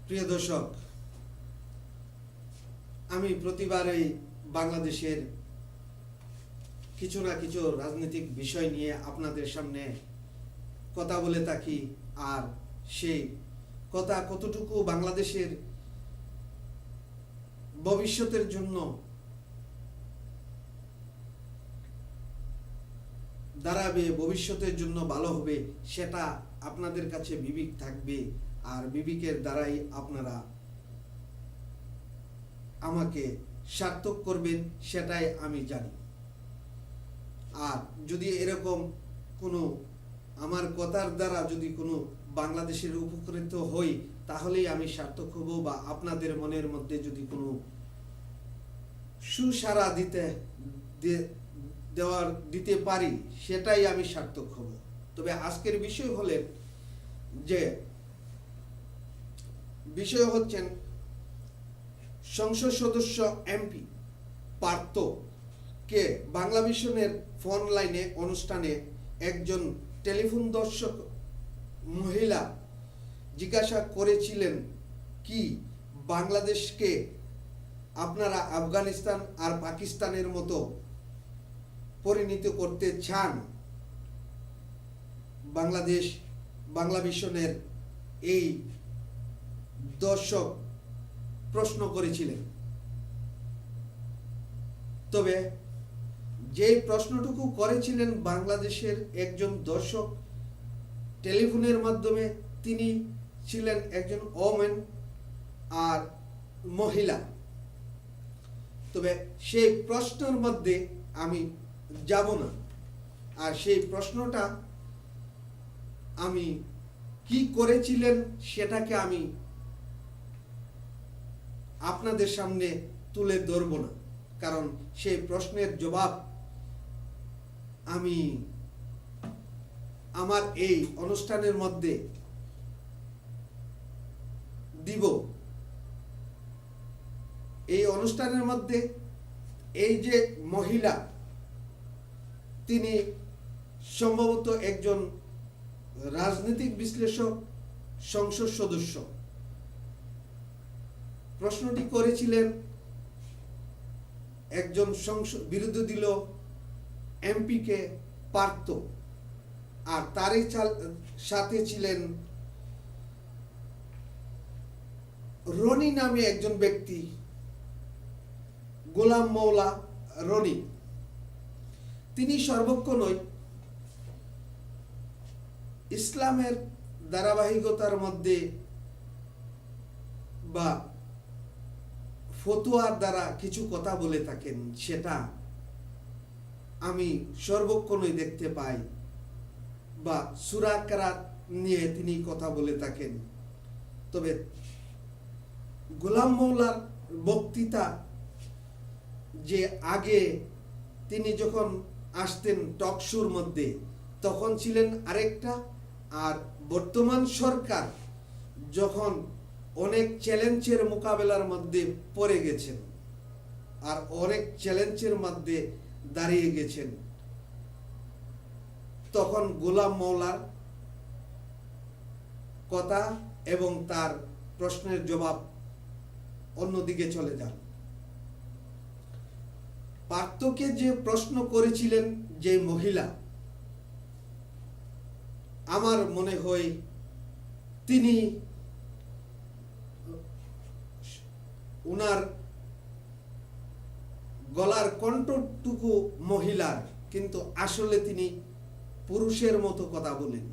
প্রিয় দর্শক, আমি প্রতিবারই বাংলাদেশের কিছু না কিছু রাজনৈতিক বিষয় নিয়ে আপনাদের সামনে কথা বলে থাকি। আর সেই কথা কতটুকু বাংলাদেশের ভবিষ্যতের জন্য দাঁড়াবে, ভবিষ্যতের জন্য ভালো হবে, সেটা আপনাদের কাছে বিবেক থাকবে। আর বিবেকের দ্বারাই আপনারা আমাকে সার্থক করবেন, সেটাই আমি জানি। আর যদি এরকম কোনো আমার কথার দ্বারা যদি কোনো বাংলাদেশের উপকৃত হই, তাহলেই আমি সার্থক হব, বা আপনাদের মনের মধ্যে যদি কোনো সুসাড়া দিতে পারি, সেটাই আমি সার্থক হব। তবে আজকের বিষয় হচ্ছেন সংসদ সদস্য এমপি পার্থ কে বাংলা ভিশনের ফোন লাইনে অনুষ্ঠানে একজন টেলিফোন দর্শক মহিলা জিজ্ঞাসা করেছিলেন, কি বাংলাদেশকে আপনারা আফগানিস্তান আর পাকিস্তানের মতো পরিণত করতে চান? বাংলা ভিশনের এই দর্শক প্রশ্ন করেছিলেন। তবে যে প্রশ্নটুকু করেছিলেন বাংলাদেশের একজন দর্শক টেলিফোনের মাধ্যমে, তিনি ছিলেন একজন ওমেন আর মহিলা। তবে সেই প্রশ্নের মধ্যে আমি যাব না। আর সেই প্রশ্নটা আমি কি করেছিলেন সেটাকে আমি আপনাদের সামনে তুলে ধরব না, কারণ সেই প্রশ্নের জবাব আমি আমার এই অনুষ্ঠানের মধ্যে দিব। এই অনুষ্ঠানের মধ্যে এই যে মহিলা, তিনি সম্ভবত একজন রাজনৈতিক বিশ্লেষক, সংসদ সদস্য। প্রশ্নটি করেছিলেন একজন বিরুদ্ধে দিল এমপিকে পার্থ, আর তারই সাথে ছিলেন রনি নামে একজন ব্যক্তি, গোলাম মৌলা রনি। তিনি সর্বক্ষণই ইসলামের ধারাবাহিকতার মধ্যে বা ফতোয়ার দ্বারা কিছু কথা বলে থাকেন, সেটা আমি সর্বক্ষণই দেখতে পাই। বা সূরা কেরাত নিয়ে তিনি কথা বলে থাকেন। তবে গোলাম মৌলার বক্তৃতা, যে আগে তিনি যখন আসতেন টক শোর মধ্যে, তখন ছিলেন আরেকটা। আর বর্তমান সরকার যখন অনেক চ্যালেঞ্জের মোকাবেলার মধ্যে পড়ে গেছেন আর অনেক চ্যালেঞ্জের মধ্যে দাঁড়িয়ে গেছেন, তখন গোলাম মৌলার কথা এবং তার প্রশ্নের জবাব অন্যদিকে চলে যান। পার্থকে যে প্রশ্ন করেছিলেন যে মহিলা, আমার মনে হয় তিনি উনার গলার কণ্ঠটুকু মহিলার, কিন্তু আসলে তিনি পুরুষের মতো কথা বলেন।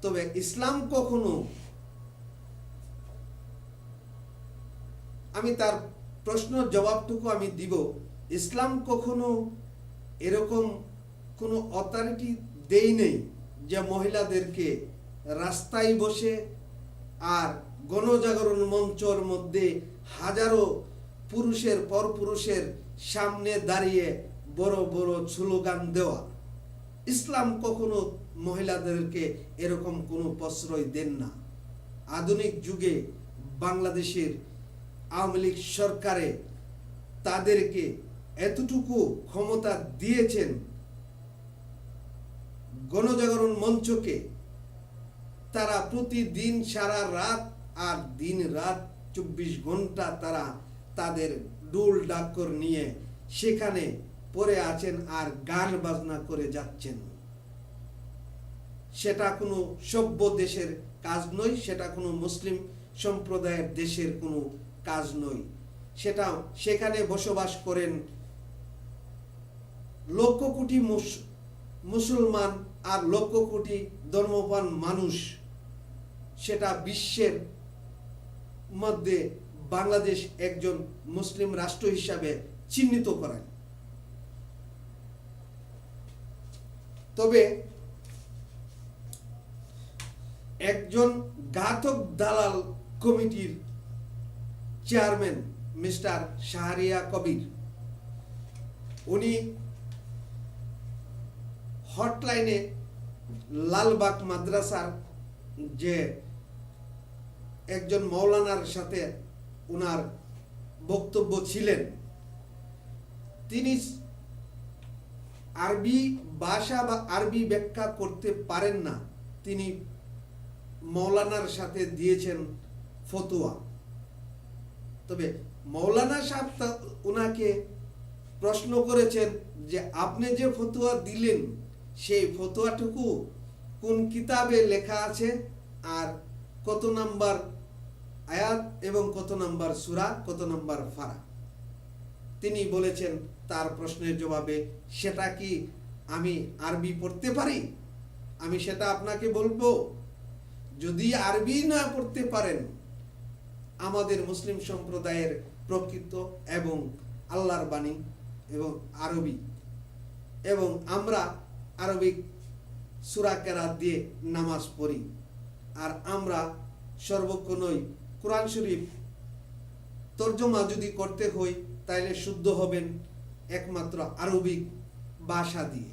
তবে ইসলাম কখনো, আমি তার প্রশ্নের জবাবটুকু আমি দিব, ইসলাম কখনো এরকম কোনো অথরিটি দেই নেই যে মহিলাদেরকে রাস্তায় বসে আর গণজাগরণ মঞ্চের মধ্যে হাজারো পুরুষের সামনে দাঁড়িয়ে বড় বড় স্লোগান দেওয়া। ইসলাম কখনো মহিলাদেরকে এরকম কোনো প্রশ্রয় দেন না। আধুনিক যুগে বাংলাদেশের আওয়ামী লীগ সরকারে তাদেরকে এতটুকু ক্ষমতা দিয়েছেন, গণজাগরণ মঞ্চকে তারা প্রতিদিন সারা রাত আর দিন রাত 24 ঘন্টা তারা তাদের ডুল ডাক্কর নিয়ে সেখানে পড়ে আছেন আর গান বাজনা করে যাচ্ছেন। সেটা কোনো সভ্য দেশের কাজ নয়, সেটা কোনো মুসলিম সম্প্রদায়ের দেশের কোনো কাজ নয়। সেটা সেখানে বসবাস করেন লক্ষ কোটি মুসলমান আর লক্ষ কোটি ধর্মপ্রাণ মানুষ। সেটা বিশ্বের মধ্যে বাংলাদেশ একজন মুসলিম রাষ্ট্র হিসাবে চিহ্নিত করেন। তবে একজন ঘাতক দালাল কমিটির চেয়ারম্যান মিস্টার শাহরিয়া কবির, উনি হটলাইনে লালবাগ মাদ্রাসার যে একজন মৌলানার সাথে উনার বক্তব্য ছিলেন, তিনি আরবি ভাষা বা আরবি ব্যাখ্যা করতে পারেন না। তিনি মৌলানার সাথে দিয়েছেন ফতোয়া। তবে মৌলানা সাহেব উনাকে প্রশ্ন করেছেন যে আপনি যে ফতোয়া দিলেন সেই ফতোয়াটুকু কোন কিতাবে লেখা আছে, আর কত নাম্বার আয়াত এবং কত নাম্বার সূরা, কত নাম্বার ফারা। তিনি বলেছেন তার প্রশ্নের জবাবে, সেটা কি আমি আরবি পড়তে পারি? আমি সেটা আপনাকে বলবো। যদি আরবি না পড়তে পারেন, আমাদের মুসলিম সম্প্রদায়ের প্রকৃত এবং আল্লাহর বাণী এবং আরবি, এবং আমরা আরবিক সূরা কেরাত দিয়ে নামাজ পড়ি, আর আমরা সর্বক্ষণই কোরআন শরীফ তর্জমা যদি করতে হয় তাইলে শুদ্ধ হবেন একমাত্র আরবিক ভাষা দিয়ে।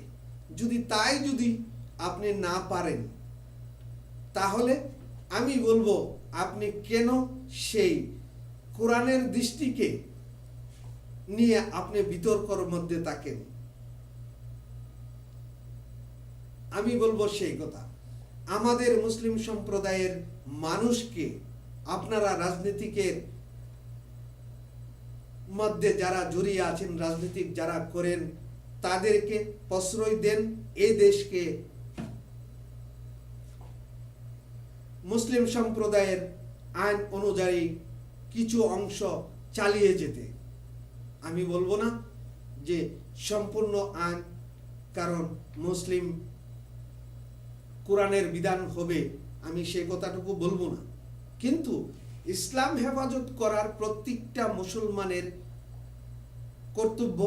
যদি আপনি না পারেন, তাহলে আমি বলবো আপনি কেন সেই কোরআনের দৃষ্টিকে নিয়ে আপনি বিতর্কের মধ্যে থাকেন। আমি বলবো সেই কথা, আমাদের মুসলিম সম্প্রদায়ের মানুষকে আপনারা রাজনীতিকের মধ্যে যারা জড়িয়ে আছেন, রাজনীতিক যারা করেন, তাদেরকে প্রশ্রয় দেন এই দেশকে মুসলিম সম্প্রদায়ের আইন অনুযায়ী কিছু অংশ চালিয়ে যেতে। আমি বলবো না যে সম্পূর্ণ আইন, কারণ মুসলিম কোরআনের বিধান হবে, আমি সেই কথাটুকু বলবো না। কিন্তু ইসলাম হেফাজত করার প্রত্যেকটা মুসলমানের কর্তব্য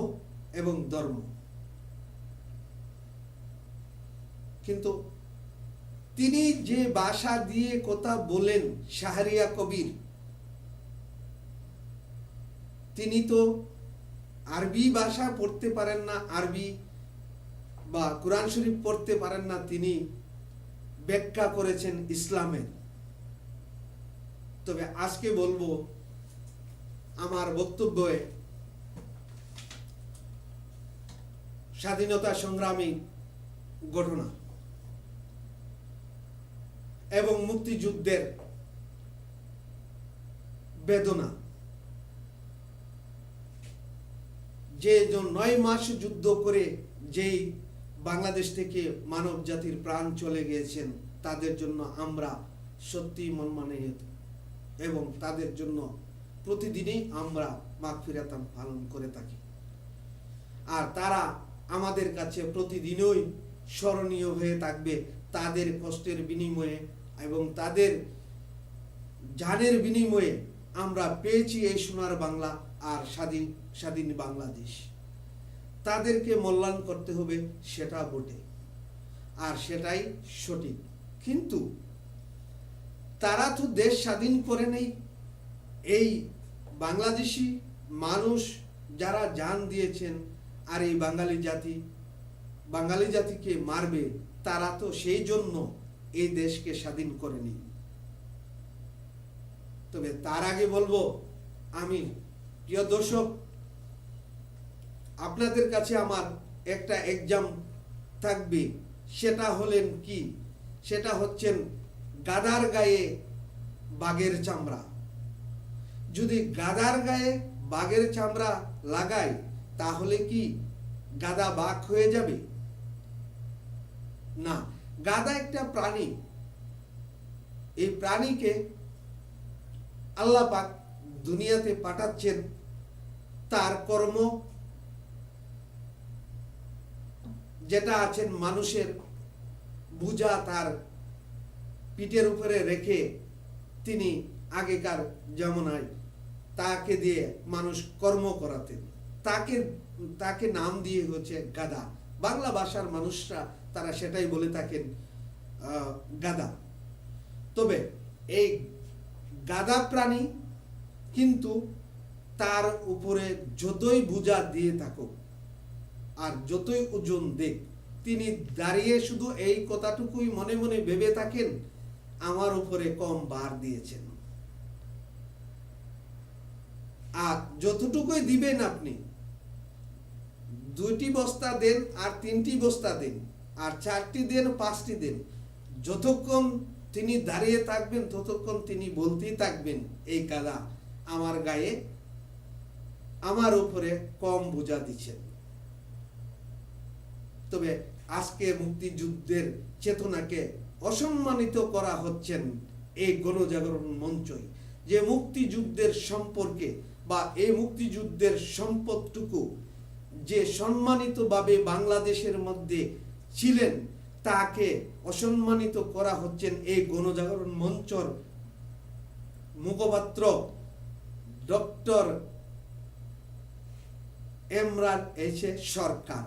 এবং ধর্ম। কিন্তু তিনি যে ভাষা দিয়ে কথা বলেন, শাহরিয়া কবির, তিনি তো আরবি ভাষা পড়তে পারেন না, আরবি বা কোরআন শরীফ পড়তে পারেন না। তিনি ব্যাখ্যা করেছেন ইসলামের। তবে আজকে বলবো আমার বক্তব্যে স্বাধীনতা সংগ্রামী ঘটনা এবং মুক্তিযুদ্ধের বেদনা। যে 9 মাস যুদ্ধ করে যেই বাংলাদেশ থেকে মানব জাতির প্রাণ চলে গিয়েছেন, তাদের জন্য আমরা সত্যি মর্মান্বিত এবং তাদের জন্য প্রতিদিনই আমরা মাগফিরাত পালন করে থাকি। আর তারা আমাদের কাছে প্রতিদিনই স্মরণীয় হয়ে থাকবে। তাদের কষ্টের বিনিময়ে এবং তাদের জানের বিনিময়ে আমরা পেয়েছি এই সোনার বাংলা আর স্বাধীন বাংলাদেশ। তাদেরকে মূল্যায়ন করতে হবে, সেটা বটে, আর সেটাই সঠিক। কিন্তু তারা তো দেশ স্বাধীন করে নেই। এই বাংলাদেশি মানুষ যারা জান দিয়েছেন, আর এই বাঙালি জাতিকে মারবে, তারা তো সেই জন্য এই দেশকে স্বাধীন করেনি। তবে তার আগে বলবো, আমি প্রিয় দর্শক, আপনাদের কাছে আমার একটা এক্সাম থাকবে। সেটা হলেন কি? সেটা হচ্ছেন গাদার গায়ে বাঘের চামড়া। যদি গাধার গায়ে বাঘের চামড়া লাগায় তাহলে কি গাধা বাঘ হয়ে যাবে? না, গাধা একটা প্রাণী। এই প্রাণীকে আল্লাহ পাক দুনিয়াতে পাঠাচ্ছেন তার কর্ম যেটা আছেন মানুষের বোঝা তার পিঠের উপরে রেখে তিনি আগেকার জামানায় তাকে দিয়ে মানুষ কর্ম করাতেন। তাকে নাম দিয়ে হচ্ছে গাধা। বাংলা ভাষার মানুষরা তারা সেটাই বলে থাকেন গাধা। তবে এই গাধা প্রাণী কিন্তু তার উপরে যতই বোঝা দিয়ে থাকুক আর যতই ওজন দেখ, তিনি দাঁড়িয়ে শুধু এই কথাটুকুই মনে মনে ভেবে থাকেন, আমার উপরে কম ভার দিয়েছেন। আর যতটুকুই দিবেন আপনি, 2টি বস্তা দেন আর 3টি বস্তা দেন আর 4টি দেন 5টি দেন, যতক্ষণ তিনি দাঁড়িয়ে থাকবেন ততক্ষণ তিনি বলতেই থাকবেন এই গাধা আমার গায়ে আমার উপরে কম বোঝা দিচ্ছেন। তবে আজকে মুক্তিযুদ্ধের চেতনাকে অসম্মানিত করা হচ্ছেন এই গণজাগরণ মঞ্চই, যে মুক্তিযুদ্ধের সম্পর্কে বা এই মুক্তিযুদ্ধের সম্পদটুকু যে সম্মানিতভাবে বাংলাদেশের মধ্যে ছিলেন তাকে অসম্মানিত করা হচ্ছেন এই গণজাগরণ মঞ্চর মুখপাত্র ডক্টর ইমরান সরকার।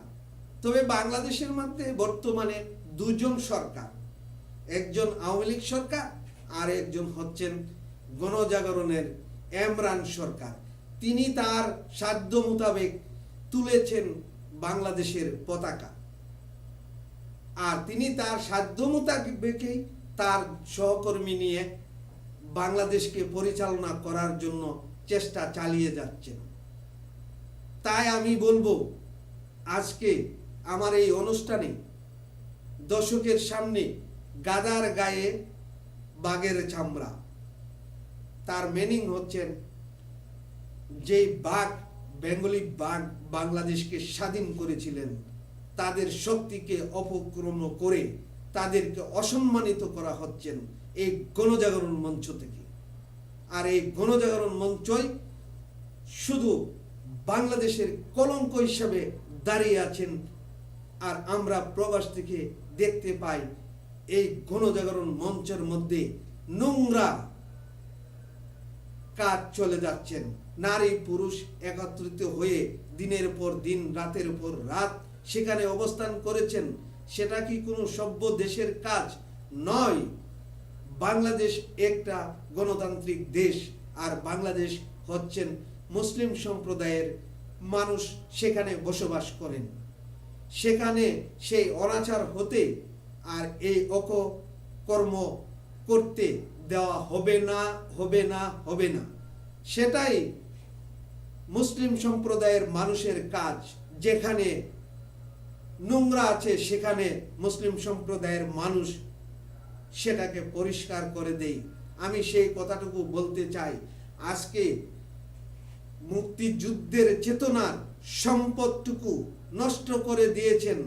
তবে বাংলাদেশের মধ্যে বর্তমানে 2জন সরকার, একজন আওয়ামী লীগ সরকার আর একজন হচ্ছেন গণজাগরণের ইমরান সরকার। তিনি তার সাধ্য মোতাবেক তুলেছেন বাংলাদেশের পতাকা, আর তিনি তার সাধ্য মোতাবেকই তার সহকর্মী নিয়ে বাংলাদেশকে পরিচালনা করার জন্য চেষ্টা চালিয়ে যাচ্ছেন। তাই আমি বলবো, আজকে আমার এই অনুষ্ঠানে দর্শকের সামনে গাধার গায়ে বাঘের চামড়া, তার মিনিং হচ্ছেন যে বাঘ, বেঙ্গলি বাঘ বাংলাদেশকে স্বাধীন করেছিলেন, তাদের শক্তিকে অপক্রম করে তাদেরকে অসম্মানিত করা হচ্ছেন এই গণজাগরণ মঞ্চ থেকে। আর এই গণজাগরণ মঞ্চই শুধু বাংলাদেশের কলঙ্ক হিসাবে দাঁড়িয়ে আছেন। আর আমরা প্রবাস থেকে দেখতে পাই এই গণজাগরণ মঞ্চের মধ্যে নোংরা কাজ চলে যাচ্ছেন। নারী পুরুষ একত্রিত হয়ে দিনের পর দিন, রাতের পর রাত সেখানে অবস্থান করেছেন। সেটা কি কোনো সভ্য দেশের কাজ নয়? বাংলাদেশ একটা গণতান্ত্রিক দেশ, আর বাংলাদেশ হচ্ছেন মুসলিম সম্প্রদায়ের মানুষ সেখানে বসবাস করেন। সেখানে সেই অনাচার হতে আর এই অপকর্ম করতে দেওয়া হবে না, হবে না, হবে না। সেটাই মুসলিম সম্প্রদায়ের মানুষের কাজ। যেখানে নোংরা আছে সেখানে মুসলিম সম্প্রদায়ের মানুষ সেটাকে পরিষ্কার করে দেয়। আমি সেই কথাটুকু বলতে চাই। আজকে মুক্তিযুদ্ধের চেতনার সম্পদটুকু নষ্ট করে দিয়েছেন,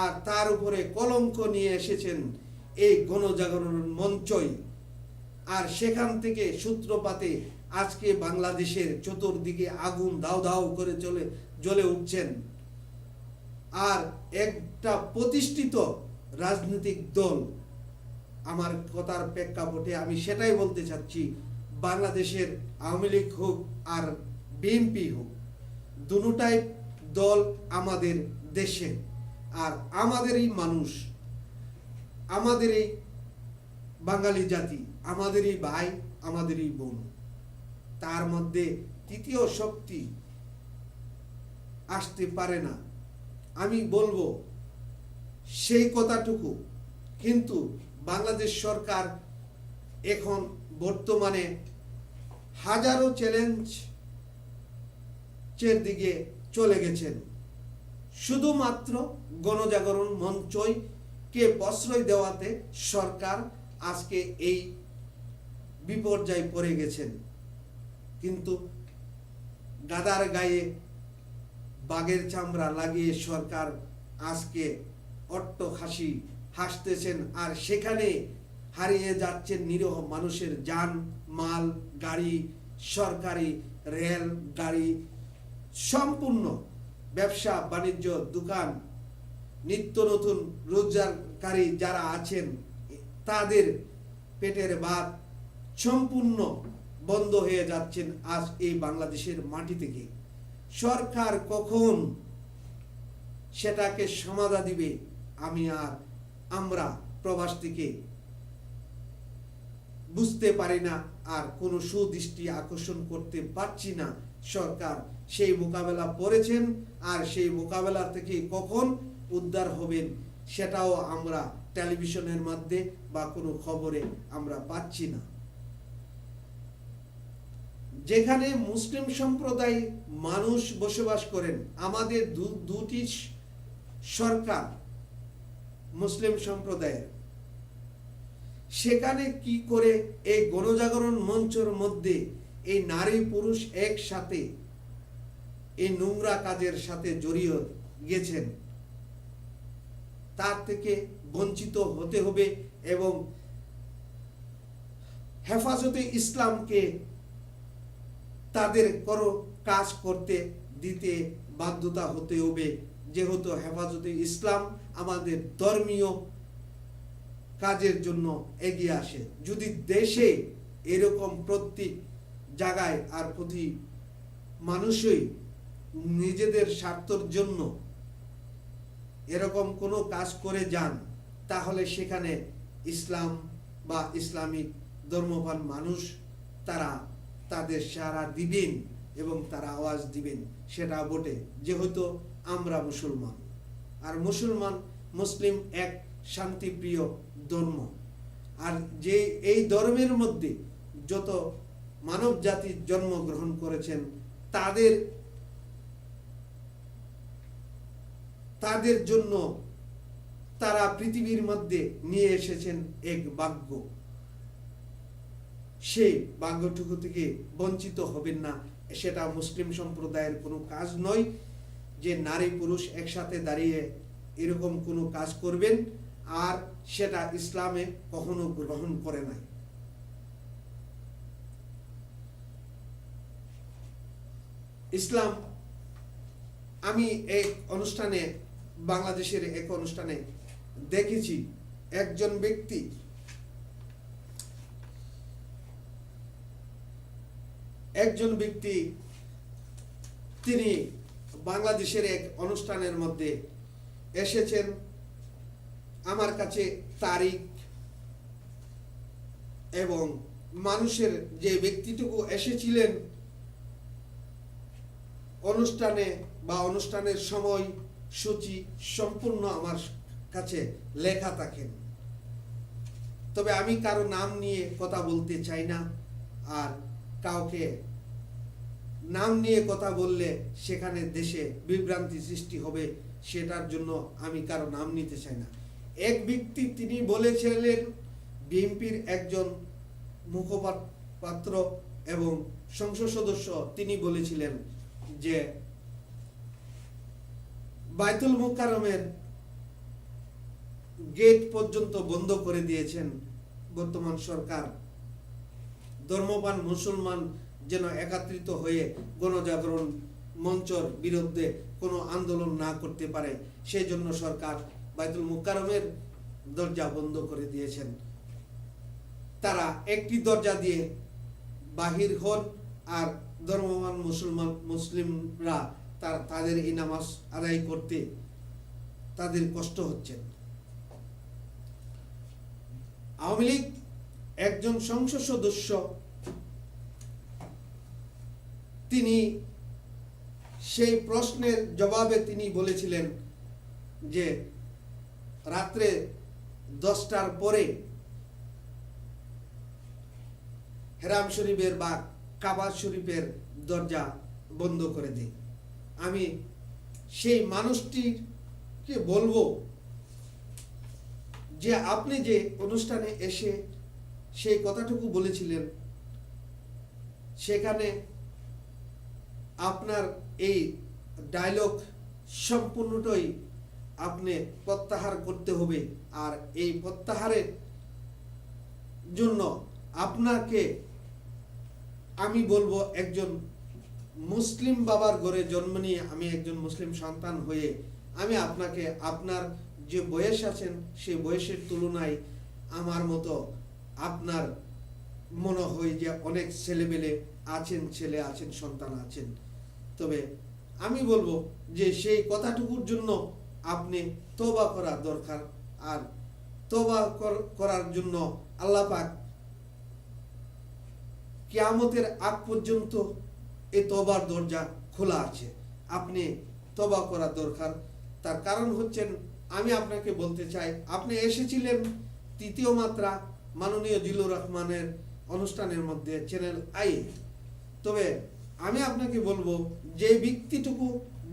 আর তার উপরে কলঙ্ক নিয়ে এসেছেন এই গণজাগরণ মঞ্চই। আর সেখান থেকে সূত্রপাতে আজকে বাংলাদেশের চতুর্দিকে আগুন দাউ দাউ করে জ্বলে উঠছেন। আর একটা প্রতিষ্ঠিত রাজনৈতিক দল, আমার কথার প্রেক্ষাপটে আমি সেটাই বলতে চাচ্ছি, বাংলাদেশের আওয়ামী লীগ হোক আর বিএনপি হোক, দুটাই দল আমাদের দেশে। আর আমাদের এই মানুষ, আমাদের এই বাঙালি জাতি, আমাদের এই ভাই, আমাদের এই বোন, তার মধ্যে তৃতীয় শক্তি আসতে পারে না। আমি বলবো সেই কথাটুকু। কিন্তু বাংলাদেশ সরকার এখন বর্তমানে হাজারো চ্যালেঞ্জের দিকে চলে গেছেন। শুধুমাত্র গণজাগরণ মঞ্চই কে প্রশ্রয় দেওয়াতে সরকার আজকে এই বিপর্যয় পড়ে গেছেন। কিন্তু গাদার গায়ে বাঘের চামড়া লাগিয়ে সরকার আজকে হাসতেছেন, আর সেখানে হারিয়ে যাচ্ছেন নিরীহ মানুষের জান মাল, গাড়ি, সরকারি রেল গাড়ি, সম্পূর্ণ ব্যবসা বাণিজ্য, দোকান, নিত্য নতুন রোজগারকারী যারা আছেন তাদের পেটের ভাত সম্পূর্ণ বন্ধ হয়ে যাচ্ছেন আজ এই বাংলাদেশের মাটি থেকে। সরকার কখন সেটাকে সমাধা দিবে আমরা প্রবাস থেকে বুঝতে পারি না, আর কোনো সুদৃষ্টি আকর্ষণ করতে পারছি না। সরকার সেই মোকাবেলা করেছেন, আর সেই মোকাবেলা থেকে কখন উদ্ধার হবেন সেটাও আমরা টেলিভিশনের মাধ্যমে বা কোনো খবরে আমরা পাচ্ছি না। যেখানে মুসলিম সম্প্রদায় মানুষ বসবাস করেন, আমাদের দুটি সরকার মুসলিম সম্প্রদায়ের, সেখানে কি করে এই গণজাগরণ মঞ্চের মধ্যে এই নারী পুরুষ একসাথে এই নোংরা কাজের সাথে জড়িয়ে গেছেন, তার থেকে বঞ্চিত হতে হবে এবং হেফাজতে ইসলামকে তাদের কাজ করতে দিতে বাধ্যতা হতে হবে। যেহেতু হেফাজতে ইসলাম আমাদের ধর্মীয় কাজের জন্য এগিয়ে আসে। যদি দেশে এরকম প্রত্যেক জায়গায় আর প্রতি মানুষই নিজেদের স্বার্থের জন্য এরকম কোনো কাজ করে যান, তাহলে সেখানে ইসলাম বা ইসলামিক ধর্মপ্রাণ মানুষ তারা তাদের সাড়া দিবেন এবং তারা আওয়াজ দিবেন, সেটা বটে। যেহেতু আমরা মুসলমান, আর মুসলিম এক শান্তিপ্রিয় ধর্ম, আর যে এই ধর্মের মধ্যে যত মানব জাতি জন্মগ্রহণ করেছেন তাদের জন্য তারা পৃথিবীর মধ্যে নিয়ে এসেছেন এক ভাগ্য। সেই ভাগ্যটুকু থেকে বঞ্চিত হবেন না, সেটা মুসলিম সম্প্রদায়ের কোনো কাজ নয় যে নারী পুরুষ একসাথে দাঁড়িয়ে এরকম কোনো কাজ করবেন, আর সেটা ইসলামে কখনো গ্রহণ করে নাই। ইসলাম, আমি এক অনুষ্ঠানে, বাংলাদেশের এক অনুষ্ঠানে দেখেছি একজন ব্যক্তি তিনি বাংলাদেশের এক অনুষ্ঠানের মধ্যে এসেছেন। আমার কাছে তারিখ এবং মানুষের যে ব্যক্তিটুকু এসেছিলেন অনুষ্ঠানে বা অনুষ্ঠানের সময় সূচি সম্পূর্ণ আমার কাছে লেখা থাকেন। তবে আমি কারো নাম নিয়ে কথা বলতে চাই না, আর কাউকে নাম নিয়ে কথা বললে সেখানে দেশে বিভ্রান্তি সৃষ্টি হবে, সেটার জন্য আমি কারো নাম নিতে চাই না। এক ব্যক্তি তিনি বলেছিলেন, বিএনপির একজন মুখপাত্র এবং সংসদ সদস্য, তিনি বলেছিলেন যে বাইতুল মুকাররমের গেট পর্যন্ত বন্ধ করে দিয়েছেন বর্তমান সরকার। ধর্মপ্রাণ মুসলমান যেন একত্রিত হয়ে গণজাগরণ মঞ্চের বিরুদ্ধে কোনো আন্দোলন না করতে পারে, সেই জন্য সরকার বাইতুল মুকাররমের দরজা বন্ধ করে দিয়েছেন। তারা একটি দরজা দিয়ে বাহির হন, আর ধর্মপ্রাণ মুসলিমরা তাদের এই নামাজ আদায় করতে তাদের কষ্ট হচ্ছে। আওয়ামী লীগ একজন সংসদ সদস্য, তিনি সেই প্রশ্নের জবাবে তিনি বলেছিলেন যে রাত্রে 10টার পরে হেরাম শরীফের বা কাবা শরীফের দরজা বন্ধ করে দেয়। আমি সেই মানুষটিকে বলবো যে আপনি যে অনুষ্ঠানে এসে সেই কথাটুকু বলেছিলেন, সেখানে আপনার এই ডায়লগ সম্পূর্ণটাই আপনি প্রত্যাহার করতে হবে। আর এই প্রত্যাহারের জন্য আপনাকে আমি বলবো, একজন মুসলিম বাবার ঘরে জন্ম নিয়ে আমি একজন মুসলিম সন্তান হয়ে আমি আপনাকে, আপনার যে বয়স আছেন সেই বয়সের তুলনায় আমার মতো আপনার মনে হয় যে অনেক ছেলেমেলে আছেন, ছেলে আছেন, সন্তান আছেন। তবে আমি বলবো যে সেই কথাটুকুর জন্য আপনি তওবা করা দরকার। আর তওবা করার জন্য আল্লাহ পাক কিয়ামতের আগ পর্যন্ত এই তওবার দরজা খোলা আছে, আপনি তওবা করা দরকার। তার কারণ হচ্ছেন, আমি আপনাকে বলতে চাই, আপনি এসেছিলেন তৃতীয় মাত্রা মাননীয় জিল্লুর রহমানের অনুষ্ঠানের মধ্যে, চ্যানেল আই। তবে আমি আপনাকে বলবো, যে ব্যক্তিটুকু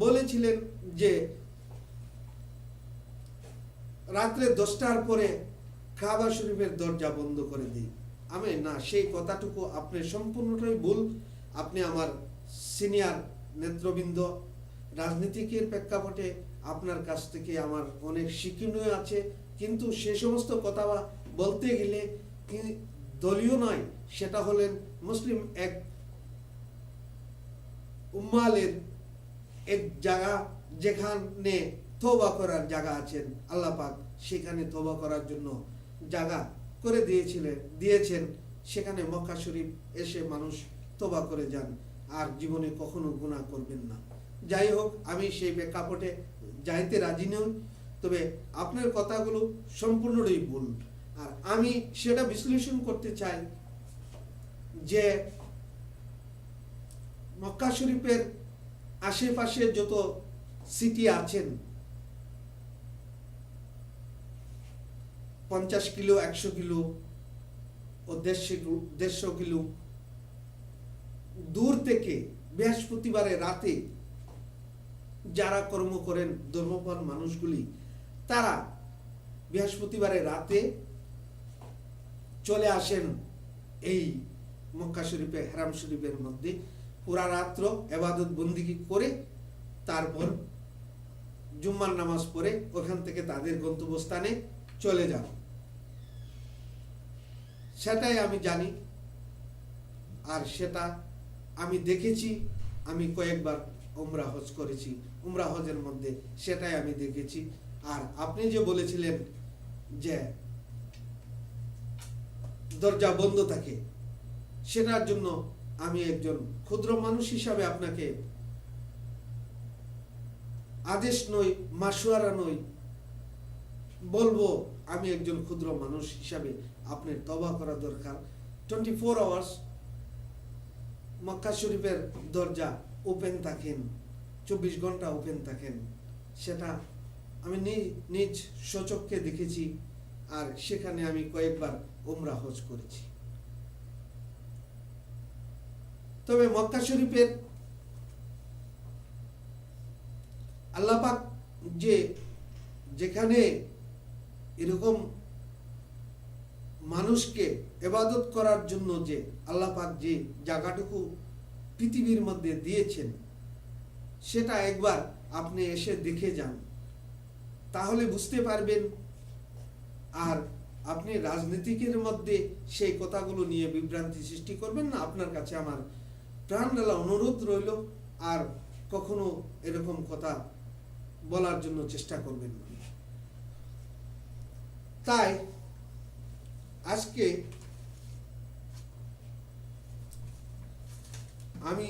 বলেছিলেন যে রাত্রে 10টার পরে কাবা শরীফের দরজা বন্ধ করে দিই, আমি না, সেই কথাটুকু আপনি সম্পূর্ণটাই ভুল। আপনি আমার সিনিয়র নেতৃবৃন্দ, রাজনীতিকের প্রেক্ষাপটে আপনার কাছ থেকে আমার অনেক শিক্ষণীয় আছে, কিন্তু সে সমস্ত কথা বলতে গেলে দলীয় নয়, সেটা হলেন মুসলিম এক উম্মালের এক জায়গা, যেখানে তওবা করার জায়গা আছেন আল্লাহ পাক, সেখানে তওবা করার জন্য জায়গা করে দিয়েছেন। সেখানে মক্কা শরীফ এসে মানুষ তওবা করে যান, আর জীবনে কখনো গুনাহ করবেন না। যাই হোক, আমি সেই প্রেক্ষাপটে যাইতে রাজি নই, তবে আপনার কথাগুলো সম্পূর্ণই ভুল। আর আমি সেটা বিশ্লেষণ করতে চাই যে মক্কা শরীফের আশেপাশে যত সিটি আছেন, 50 কিলো, 100 কিলো ও 150 কিলো দূর থেকে বৃহস্পতিবারে রাতে যারা কর্ম করেন ধর্মপ্রাণ মানুষগুলি, তারা বৃহস্পতিবারে রাতে চলে আসেন এই মক্কা শরীফে, হারাম শরীফের মধ্যে, পুরা রাত্র ইবাদত বন্দিগি করে তারপর জুম্মার নামাজ পড়ে ওখান থেকে তাদের গন্তব্যস্থানে চলে যান। সেটাই আমি জানি, আর সেটা আমি দেখেছি। আমি কয়েকবার উমরা হজ করেছি, উমরা হজের মধ্যে সেটাই আমি দেখেছি। আর আপনি যে বলেছিলেন যে দরজা বন্ধ থাকে, সেটার জন্য আমি একজন ক্ষুদ্র মানুষ হিসাবে আপনাকে আদেশ নই, মাসওয়ারা নই, বলবো আমি একজন ক্ষুদ্র মানুষ হিসাবে আপনার তওবা করা দরকার। 24 আওয়ার্স মক্কা শরীফের দরজা ওপেন থাকেন, 24 ঘন্টা ওপেন থাকেন, সেটা আমি নিজ সচক্ষে দেখেছি। আর সেখানে আমি কয়েকবার উমরা হজ করেছি। তবে মক্কা শরীফের আল্লাহ পাক যেখানে এরকম মানুষকে ইবাদত করার জন্য যে আল্লাহ পাক যে জায়গাটুকু পৃথিবীর মধ্যে দিয়েছেন, সেটা একবার আপনি এসে দেখে যান, তাহলে বুঝতে পারবেন। আর আপনি রাজনীতিকের মধ্যে সেই কথাগুলো নিয়ে বিভ্রান্তি সৃষ্টি করবেন না। আপনার কাছে আমার প্রাণ ঢালা অনুরোধ রইল, আর কখনো এরকম কথা বলার জন্য চেষ্টা করবেন না। তাই আজকে আমি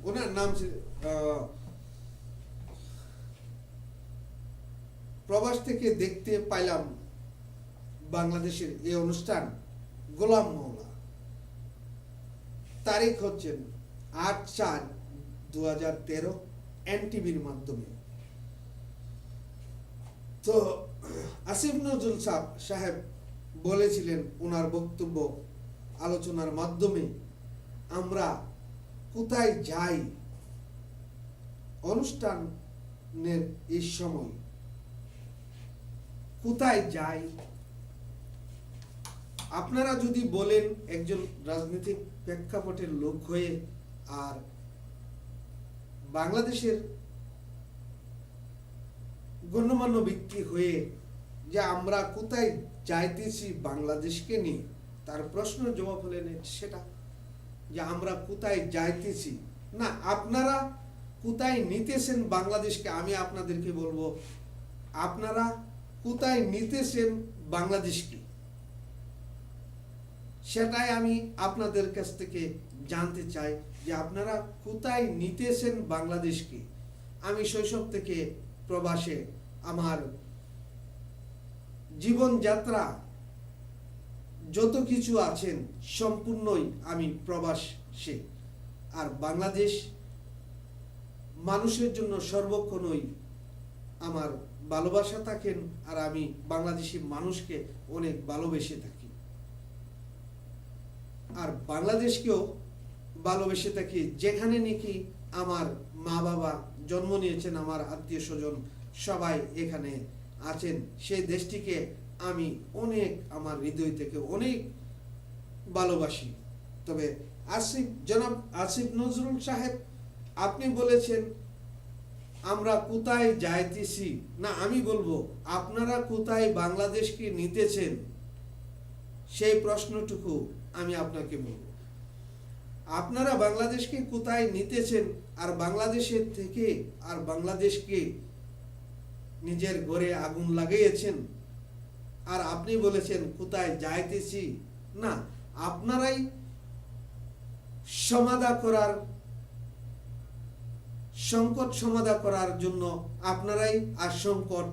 ওনার নাম প্রবাস থেকে দেখতে পাইলাম বাংলাদেশের এই অনুষ্ঠান, গোলাম মাওলা। তারিখ হচ্ছেন 8/4/2013 এনটিভির মাধ্যমে। তো আসিফ নজরুল সাহেব বলেছিলেন ওনার বক্তব্য আলোচনার মাধ্যমে, আমরা কোথায় যাই, অনুষ্ঠানের এই সময় কোথায় যায়? আপনারা যদি বলেন একজন রাজনৈতিক প্রেক্ষাপটের লোক হয়ে আর বাংলাদেশের গণ্যমান্য ব্যক্তি হয়ে যে আমরা কোথায় যাইতেছি বাংলাদেশকে নিয়ে, তার প্রশ্নের জবাব হলেন সেটা যে আমরা কোথায় যাইতেছি না, আপনারা কোথায় নিতেছেন বাংলাদেশকে। আমি আপনাদেরকে বলবো, আপনারা কোথায় নিতেছেন বাংলাদেশকে, সেটাই আমি আপনাদের কাছ থেকে জানতে চাই যে আপনারা কোথায় নিতেছেন বাংলাদেশকে। আমি শৈশব থেকে প্রবাসে আমার জীবনযাত্রা যত কিছু আছেন সম্পূর্ণই আমি প্রবাসে, আর বাংলাদেশ মানুষের জন্য সর্বক্ষণই আমার ভালোবাসা থাকেন, আর আমি বাংলাদেশি মানুষকে অনেক ভালোবেসে থাকি, আর বাংলাদেশকেও ভালোবেসে থাকি। যেখানে নাকি আমার মা বাবা জন্ম নিয়েছেন, আমার আত্মীয় স্বজন সবাই এখানে আছেন, সেই দেশটিকে আমি অনেক আমার হৃদয় থেকে অনেক ভালোবাসি। তবে জনাব আসিফ নজরুল সাহেব, আপনি বলেছেন আমরা কোথায় যাইতেছি না, আমি বলবো আপনারা কোথায় বাংলাদেশকে নিতেছেন, সেই প্রশ্নটুকু আমি আপনাকে বলবো। আপনারা বাংলাদেশকে কোথায় নিতেছেন, আর বাংলাদেশের থেকে আর বাংলাদেশকে নিজের ঘরে আগুন লাগিয়েছেন, আর আপনি বলেছেন কোথায় যাইতেছি না, আপনারাই সংকট সমাধান করার জন্য আপনারাই, আর সংকট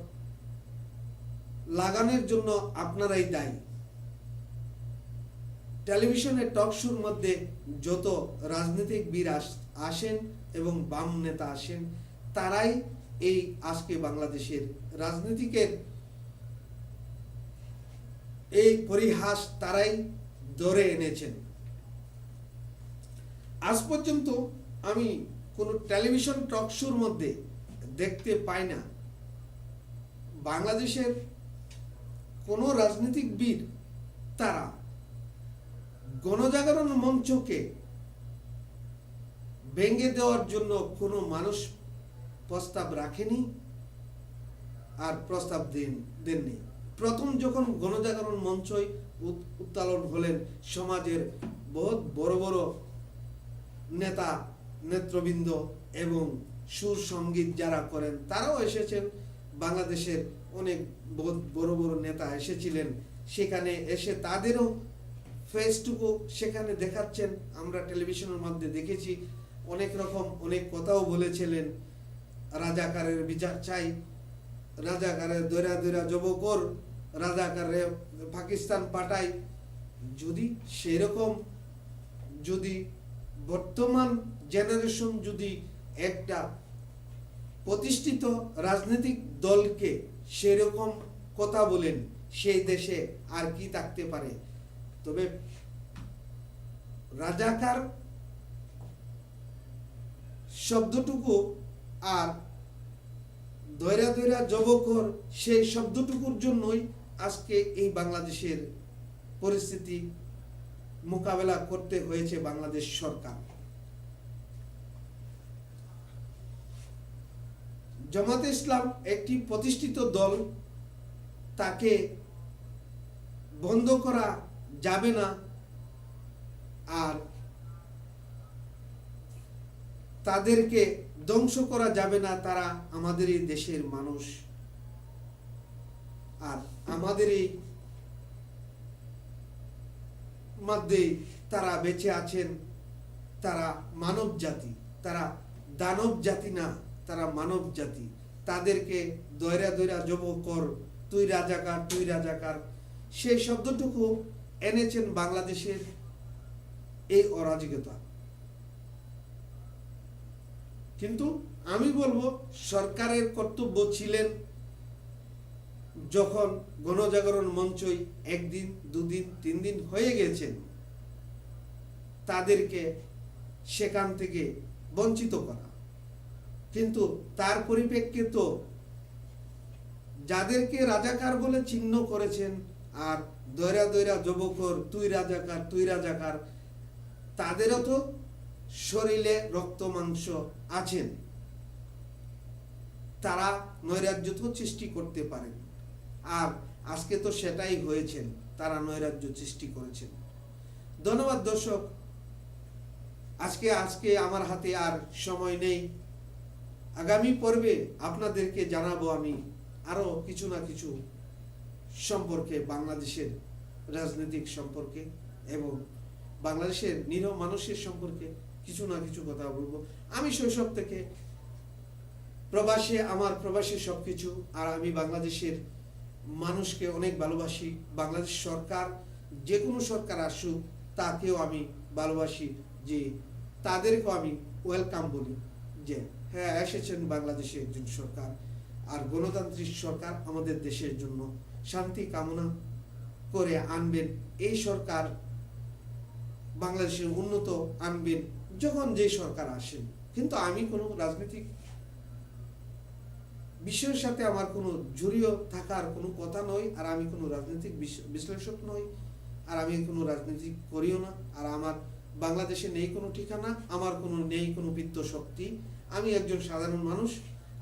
লাগানোর জন্য আপনারাই দায়ী। টেলিভিশনের টক শোর মধ্যে যত রাজনীতিবিদ আসেন এবং বাম নেতা আসেন, তারাই এই আজকে বাংলাদেশের রাজনীতিকের এই পরিহাস তারাই ধরে এনেছেন। আজ পর্যন্ত আমি কোন টেলিভিশন টক শোর মধ্যে দেখতে পাই না বাংলাদেশের কোন রাজনীতিবিদ তারা গণজাগরণ মঞ্চকে ভেঙে দেওয়ার জন্য কোনো মানুষ প্রস্তাব রাখেনি আর প্রস্তাব দেননি। প্রথম যখন গণজাগরণ মঞ্চই উত্তোলন হলেন, সমাজের বহুত বড় বড় নেতা নেতৃবৃন্দ এবং সুর সঙ্গীত যারা করেন তারাও এসেছেন, বাংলাদেশের অনেক বড় বড় নেতা এসেছিলেন, সেখানে এসে তাদেরও ফেসটুকু সেখানে দেখাচ্ছেন, আমরা টেলিভিশনের মধ্যে দেখেছি। অনেক রকম অনেক কথাও বলেছিলেন, রাজাকারের বিচার চাই, রাজাকারের দৈরা দৈরা জবকর, রাজাকারে পাকিস্তান পাঠাই। যদি সেরকম যদি বর্তমান জেনারেশন যদি একটা প্রতিষ্ঠিত রাজনৈতিক দলকে সেরকম কথা বলেন, সেই দেশে আর কি থাকতে পারে। তবে রাজাকার শব্দটুকু আর দৈরা দৈরা জবকর, সেই শব্দটুকুর জন্যই আজকে এই বাংলাদেশের পরিস্থিতি মোকাবেলা করতে হয়েছে বাংলাদেশ সরকার। জামাতে ইসলাম একটি প্রতিষ্ঠিত দল, তাকে বন্ধ করা যাবে না, আর তাদেরকে ধ্বংস করা যাবে না। তারা আমাদের এই দেশের মানুষ, আর আমাদের এই মধ্যে তারা বেঁচে আছেন। তারা মানব জাতি, তারা দানব জাতি না, তারা মানব জাতি। তাদেরকে দৈরা দৈরা জব কর, তুই রাজাকার, তুই রাজাকার, সেই শব্দটুকু এনেছেন বাংলাদেশের এই অরাজকতা। কিন্তু আমি বলবো সরকারের কর্তব্য ছিলেন, যখন গণজাগরণ মঞ্চই একদিন, দুদিন, 3 দিন হয়ে গেছেন, তাদেরকে সেখান থেকে বঞ্চিত করা। কিন্তু তার পরিপ্রেক্ষিত যাদেরকে রাজাকার বলে চিহ্ন করেছেন আর দৈরা দৈরা যুবকর তুই রাজাকার তাদেরও তো শরীরে রক্ত মাংস আছেন, তারা নৈরাজ্য তো সৃষ্টি করতে পারেন। আর আজকে তো সেটাই হয়েছেন, তারা নৈরাজ্য সৃষ্টি করেছেন। ধন্যবাদ দর্শক, আজকে আমার হাতে আর সময় নেই। আগামী পর্বে আপনাদেরকে জানাবো আমি আরো কিছু না কিছু সম্পর্কে, বাংলাদেশের রাজনৈতিক সম্পর্কে এবং বাংলাদেশের নিরীহ মানুষের সম্পর্কে কিছু না কিছু কথা বলবো। আমি শৈশব থেকে প্রবাসী সবকিছু, আর আমি বাংলাদেশের মানুষকে অনেক ভালোবাসি। বাংলাদেশ সরকার, যে কোনো সরকার আসুক তাকেও আমি ভালোবাসি, যে তাদেরকেও আমি ওয়েলকাম বলি, যে হ্যাঁ এসেছেন বাংলাদেশে একজন সরকার, আর গণতান্ত্রিক সরকার আমাদের দেশের জন্য শান্তি কামনা করে আনবেন। এই সরকার বাংলাদেশের উন্নত আনবেন যখন যে সরকার আসেন। কিন্তু আমি কোনো রাজনৈতিক বিষয়ের সাথে আমার কোনো জড়িয়ে থাকার কোনো কথা নয়, আর আমি কোনো রাজনৈতিক বিশ্লেষক নই, আর আমি কোনো রাজনীতি করিও না। আর আমার বাংলাদেশে নেই কোনো ঠিকানা, আমার কোনো নেই কোনো বৃত্ত শক্তি। আমি একজন সাধারণ মানুষ,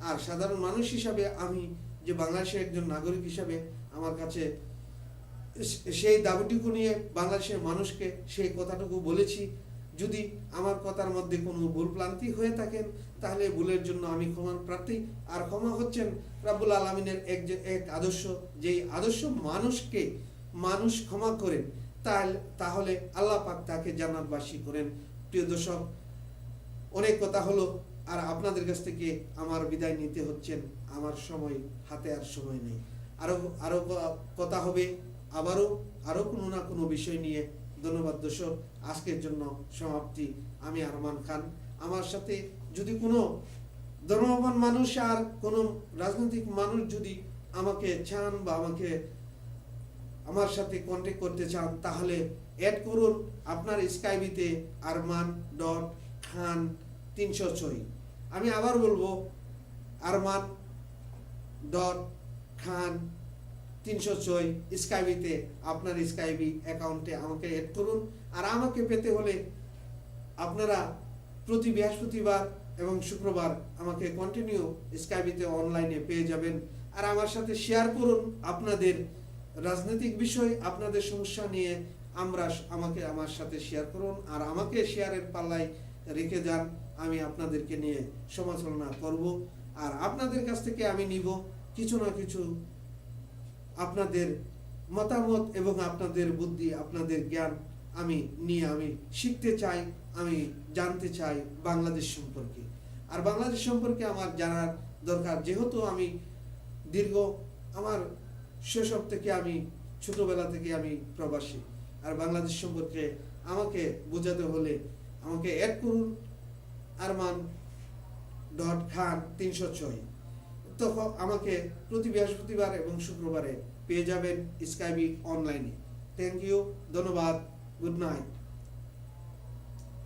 আর সাধারণ মানুষ হিসাবে আমি যে বাংলাদেশের একজন নাগরিক হিসাবে আমার কাছে সেই দাবিটুকু নিয়ে বাংলাদেশের মানুষকে সেই কথাটুকু বলেছি। যদি আমার কথার মধ্যে কোনো ভুল ভ্রান্তি হয়ে থাকেন তাহলে ভুলের জন্য আমি ক্ষমার প্রার্থী। আর ক্ষমা হচ্ছেন রাব্বুল আলামিনের এক আদর্শ, যেই আদর্শ মানুষ ক্ষমা করেন তাহলে আল্লাহ পাক তাকে জান্নাতবাসী করেন। প্রিয় দর্শক, অনেক কথা হলো, আর আপনাদের কাছ থেকে আমার বিদায় নিতে হচ্ছেন, আমার সময় হাতে আর সময় নেই। আরো কথা হবে আরো কোনো না কোনো বিষয় নিয়ে। ধন্যবাদ দর্শক, আজকের জন্য সমাপ্তি। আমি আরমান খান। আমার সাথে যদি কোনো ধর্মবান মানুষ আর কোনো রাজনৈতিক মানুষ যদি আমাকে চান বা আমার সাথে কন্ট্যাক্ট করতে চান তাহলে অ্যাড করুন আপনার স্কাইবিতে arman.khan306। আমি আবার বলবো arman.khan306 স্কাইবিতে, আপনার স্কাইবি অ্যাকাউন্টে আমাকে অ্যাড করুন। আর আমাকে পেতে হলে আপনারা প্রতি বৃহস্পতিবার এবং শুক্রবার আমাকে কন্টিনিউ স্কাইবিতে অনলাইনে পেয়ে যাবেন। আর আমার সাথে শেয়ার করুন আপনাদের রাজনৈতিক বিষয়, আপনাদের সমস্যা নিয়ে আমার সাথে শেয়ার করুন। আর আমাকে শেয়ারের পাল্লায় রেখে যান, আমি আপনাদেরকে নিয়ে সমালোচনা করব। আর আপনাদের কাছ থেকে আমি নিব কিছু না কিছু আপনাদের মতামত এবং আপনাদের বুদ্ধি, আপনাদের জ্ঞান আমি শিখতে চাই, আমি জানতে চাই বাংলাদেশ সম্পর্কে। আর বাংলাদেশ সম্পর্কে আমার জানার দরকার, যেহেতু আমি আমার শৈশব থেকে ছোটবেলা থেকে আমি প্রবাসী। আর বাংলাদেশ সম্পর্কে আমাকে বোঝাতে হলে আমাকে অ্যাড করুন arman.khan306। তখন আমাকে প্রতি বৃহস্পতিবার এবং শুক্রবারে পেয়ে যাবেন স্কাইবি অনলাইনে। থ্যাংক ইউ, ধন্যবাদ, গুড নাইট।